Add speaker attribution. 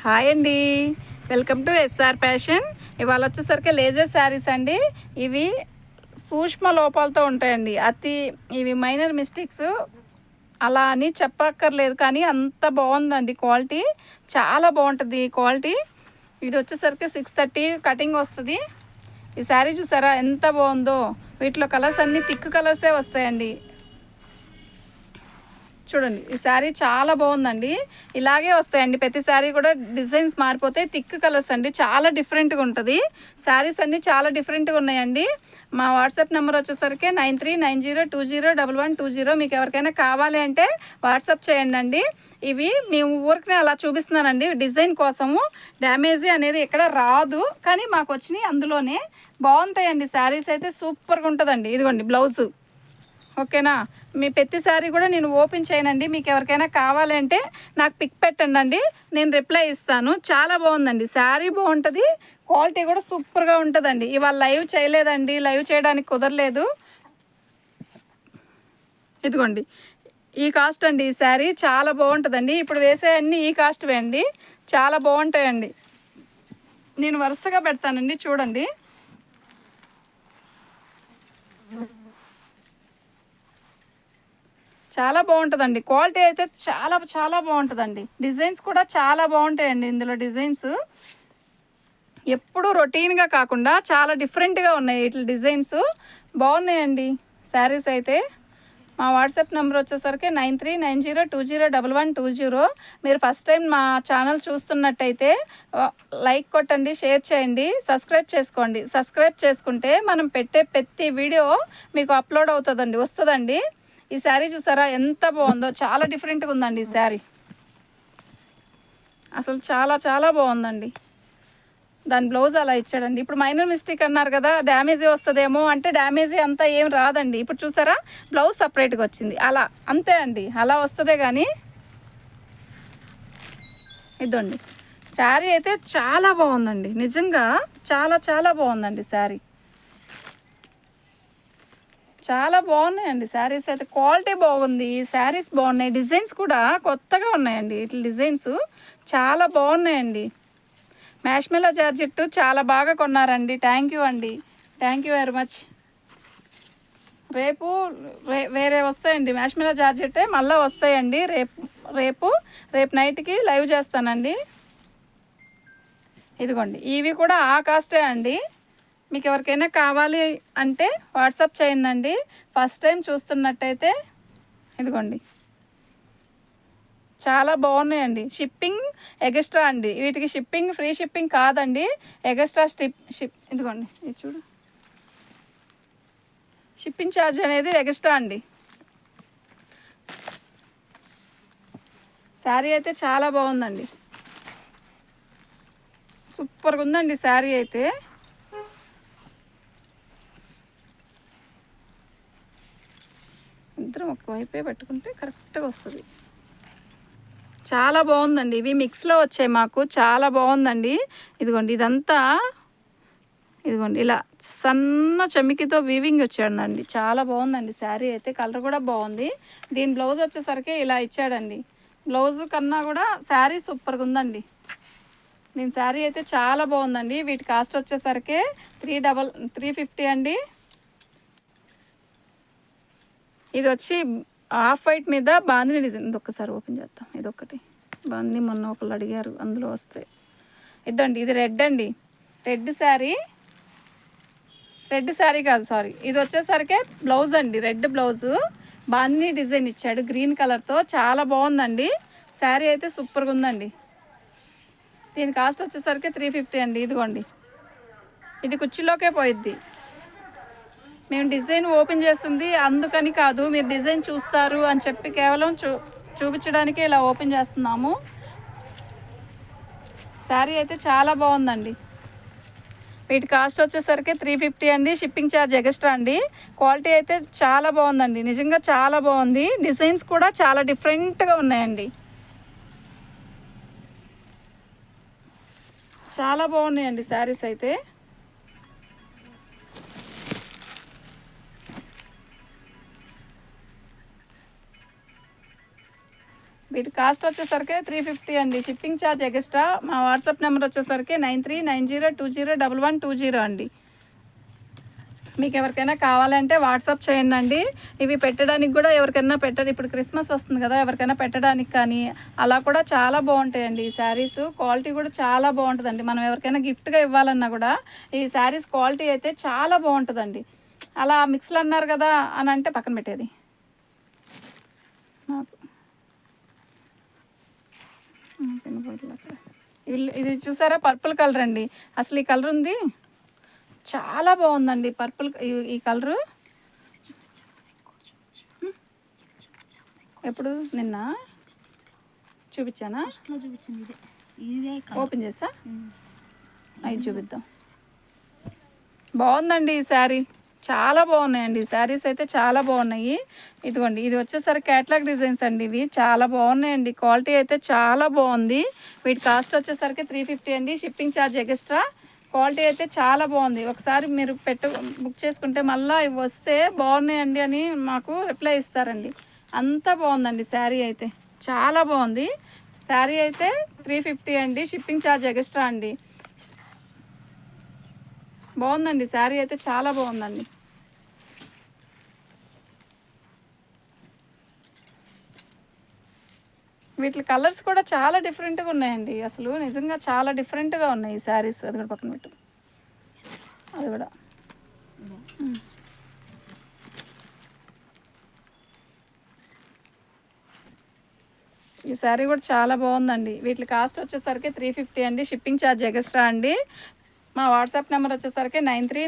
Speaker 1: Hi అండి, welcome to SR fashion. ఇవాళ వచ్చేసరికి లేజర్ శారీస్ అండి. ఇవి సూక్ష్మ లోపాలతో ఉంటాయండి. ఇవి మైనర్ మిస్టేక్స్ అలా అని చెప్పక్కర్లేదు, కానీ అంత బాగుందండి. క్వాలిటీ చాలా బాగుంటుంది. ఈ క్వాలిటీ ఇది వచ్చేసరికి 630 కటింగ్ వస్తుంది. ఈ శారీ చూసారా ఎంత బాగుందో. వీటిలో కలర్స్ అన్నీ థిక్ కలర్సే వస్తాయండి. చూడండి, ఈ శారీ చాలా బాగుందండి. ఇలాగే వస్తాయండి ప్రతి శారీ కూడా. డిజైన్స్ మారిపోతాయి. థిక్ కలర్స్ అండి, చాలా డిఫరెంట్గా ఉంటుంది. శారీస్ అన్నీ చాలా డిఫరెంట్గా ఉన్నాయండి. మా వాట్సాప్ నెంబర్ వచ్చేసరికి 9390201120. మీకు ఎవరికైనా కావాలి అంటే వాట్సాప్ చేయండి అండి. ఇవి మేము ఊరికనే అలా చూపిస్తున్నానండి, డిజైన్ కోసము. డ్యామేజీ అనేది ఎక్కడ రాదు, కానీ మాకు వచ్చినాయి అందులోనే. బాగుంటాయండి శారీస్ అయితే, సూపర్గా ఉంటుందండి. ఇదిగోండి బ్లౌజు, ఓకేనా. మీ ప్రతి శారీ కూడా నేను ఓపెన్ చేయనండి. మీకు ఎవరికైనా కావాలంటే నాకు పిక్ పెట్టండి అండి, నేను రిప్లై ఇస్తాను. చాలా బాగుందండి శారీ, బాగుంటుంది. క్వాలిటీ కూడా సూపర్గా ఉంటుందండి. ఇవాళ లైవ్ చేయలేదండి, లైవ్ చేయడానికి కుదరలేదు. ఇదిగోండి ఈ కాస్ట్ అండి. ఈ శారీ చాలా బాగుంటుందండి. ఇప్పుడు వేసే అన్నీ ఈ కాస్ట్వే అండి, చాలా బాగుంటాయండి. నేను వరుసగా పెడతానండి, చూడండి. చాలా బాగుంటుందండి. క్వాలిటీ అయితే చాలా చాలా బాగుంటుందండి. డిజైన్స్ కూడా చాలా బాగుంటాయండి. ఇందులో డిజైన్స్ ఎప్పుడు రొటీన్గా కాకుండా చాలా డిఫరెంట్గా ఉన్నాయి. ఇట్లా డిజైన్స్ బాగున్నాయండి శారీస్ అయితే. మా వాట్సాప్ నెంబర్ వచ్చేసరికి 9390201120. మీరు ఫస్ట్ టైం మా ఛానల్ చూస్తున్నట్టయితే లైక్ కొట్టండి, షేర్ చేయండి, సబ్స్క్రైబ్ చేసుకోండి. సబ్స్క్రైబ్ చేసుకుంటే మనం పెట్టే ప్రతి వీడియో మీకు అప్లోడ్ అవుతుందండి, వస్తుందండి. ఈ శారీ చూసారా ఎంత బాగుందో, చాలా డిఫరెంట్గా ఉందండి ఈ శారీ. అసలు చాలా చాలా బాగుందండి. దాని బ్లౌజ్ అలా ఇచ్చాడండి. ఇప్పుడు మైనర్ మిస్టేక్ అన్నారు కదా, డ్యామేజీ వస్తుందేమో అంటే డ్యామేజీ అంతా ఏం రాదండి. ఇప్పుడు చూసారా బ్లౌజ్ సపరేట్గా వచ్చింది, అలా అంతే అండి, అలా వస్తుందే. కానీ ఇదండి శారీ అయితే చాలా బాగుందండి, నిజంగా చాలా చాలా బాగుందండి శారీ. చాలా బాగున్నాయండి శారీస్ అయితే. క్వాలిటీ బాగుంది, శారీస్ బాగున్నాయి. డిజైన్స్ కూడా కొత్తగా ఉన్నాయండి. ఇట్లా డిజైన్స్ చాలా బాగున్నాయండి. మ్యాష్మెలో జార్జెట్ చాలా బాగా కొన్నారండి. థ్యాంక్ యూ అండి, థ్యాంక్ యూ వెరీ మచ్. రేపు వేరే వస్తాయండి, మ్యాష్మెలో జార్జెట్టే మళ్ళీ వస్తాయండి. రేపు నైట్కి లైవ్ చేస్తానండి. ఇదిగోండి ఇవి కూడా ఆ కాస్టే అండి. మీకు ఎవరికైనా కావాలి అంటే వాట్సాప్ చేయండి అండి. ఫస్ట్ టైం చూస్తున్నట్టయితే ఇదిగోండి చాలా బాగున్నాయండి. షిప్పింగ్ ఎగస్ట్రా అండి, వీటికి షిప్పింగ్ ఫ్రీ షిప్పింగ్ కాదండి, ఎగస్ట్రా ఇదిగోండి ఇది చూడు, షిప్పింగ్ ఛార్జ్ అనేది ఎగస్ట్రా అండి. శారీ అయితే చాలా బాగుందండి, సూపర్గా ఉందండి శారీ అయితే. ఇద్దరం ఒకవైపే పెట్టుకుంటే కరెక్ట్గా వస్తుంది. చాలా బాగుందండి. ఇవి మిక్స్లో వచ్చాయి మాకు, చాలా బాగుందండి. ఇదిగోండి ఇదంతా, ఇదిగోండి ఇలా సన్న చెమికితో వీవింగ్ వచ్చాడండి. చాలా బాగుందండి శారీ అయితే. కలర్ కూడా బాగుంది. దీని బ్లౌజ్ వచ్చేసరికి ఇలా ఇచ్చాడండి. బ్లౌజ్ కన్నా కూడా శారీ సూపర్గా ఉందండి. దీని శారీ అయితే చాలా బాగుందండి. వీటి కాస్ట్ వచ్చేసరికి 350 అండి. ఇది వచ్చి ఆఫ్ వైట్ మీద బాందిని డిజైన్. ఇది ఒక్కసారి ఓపెన్ చేద్దాం. ఇది ఒకటి బాందిని, మొన్న ఒకళ్ళు అడిగారు, అందులో వస్తాయి. ఇదండి ఇది రెడ్ అండి, రెడ్ శారీ కాదు, సారీ. ఇది వచ్చేసరికి బ్లౌజ్ అండి, రెడ్ బ్లౌజు, బాందిని డిజైన్ ఇచ్చాడు గ్రీన్ కలర్తో. చాలా బాగుందండి శారీ అయితే, సూపర్గా ఉందండి. దీని కాస్ట్ వచ్చేసరికి 350 అండి. ఇదిగోండి ఇది కుర్చీలోకే పోయిద్ది. మేము డిజైన్ ఓపెన్ చేస్తుంది అందుకని కాదు, మీరు డిజైన్ చూస్తారు అని చెప్పి కేవలం చూపించడానికే ఇలా ఓపెన్ చేస్తున్నాము. శారీ అయితే చాలా బాగుందండి. వీటి కాస్ట్ వచ్చేసరికి 350 అండి. షిప్పింగ్ ఛార్జ్ ఎక్స్ట్రా అండి. క్వాలిటీ అయితే చాలా బాగుందండి, నిజంగా చాలా బాగుంది. డిజైన్స్ కూడా చాలా డిఫరెంట్గా ఉన్నాయండి, చాలా బాగున్నాయండి శారీస్ అయితే. వీటి కాస్ట్ వచ్చేసరికి 350 అండి. Shipping charge extra. మా వాట్సాప్ నెంబర్ వచ్చేసరికి 9390201120 అండి. మీకు ఎవరికైనా కావాలంటే వాట్సాప్ చేయండి అండి. ఇవి పెట్టడానికి కూడా ఎవరికైనా ఇప్పుడు క్రిస్మస్ వస్తుంది కదా, ఎవరికైనా పెట్టడానికి కానీ అలా కూడా చాలా బాగుంటాయండి. ఈ శారీస్ క్వాలిటీ కూడా చాలా బాగుంటుందండి. మనం ఎవరికైనా గిఫ్ట్గా ఇవ్వాలన్నా కూడా ఈ శారీస్ క్వాలిటీ అయితే చాలా బాగుంటుందండి. అలా మిక్స్లు అన్నారు కదా అని అంటే పక్కన పెట్టేది నాకు ఇది చూసారా, పర్పుల్ కలర్ అండి. అసలు ఈ కలర్ ఉంది, చాలా బాగుందండి పర్పుల్. ఈ కలరు ఎప్పుడు నిన్న చూపించానా? ఓపెన్ చేసా, అవి చూపిద్దాం. బాగుందండి ఈ శారీ, చాలా బాగున్నాయండి. ఈ శారీస్ అయితే చాలా బాగున్నాయి. ఇదిగోండి, ఇది వచ్చేసరికి క్యాట్లాగ్ డిజైన్స్ అండి. ఇవి చాలా బాగున్నాయండి. క్వాలిటీ అయితే చాలా బాగుంది. వీటి కాస్ట్ వచ్చేసరికి 350 అండి. Shipping charge extra. క్వాలిటీ అయితే చాలా బాగుంది. ఒకసారి మీరు బుక్ చేసుకుంటే మళ్ళీ ఇవి వస్తే బాగున్నాయండి అని మాకు రిప్లై ఇస్తారండి. అంత బాగుందండి శారీ అయితే, చాలా బాగుంది. శారీ అయితే 350 అండి. షిప్పింగ్ ఛార్జ్ ఎక్స్ట్రా అండి. బాగుందండి శారీ అయితే, చాలా బాగుందండి. వీటి కలర్స్ కూడా చాలా డిఫరెంట్గా ఉన్నాయండి. అసలు నిజంగా చాలా డిఫరెంట్గా ఉన్నాయి ఈ శారీస్. అది కూడా పక్కన పెట్టు, అది కూడా ఈ శారీ కూడా చాలా బాగుందండి. వీటి కాస్ట్ వచ్చేసరికి 350 అండి. షిప్పింగ్ ఛార్జ్ ఎక్స్ట్రా అండి. మా వాట్సాప్ నెంబర్ వచ్చేసరికి 93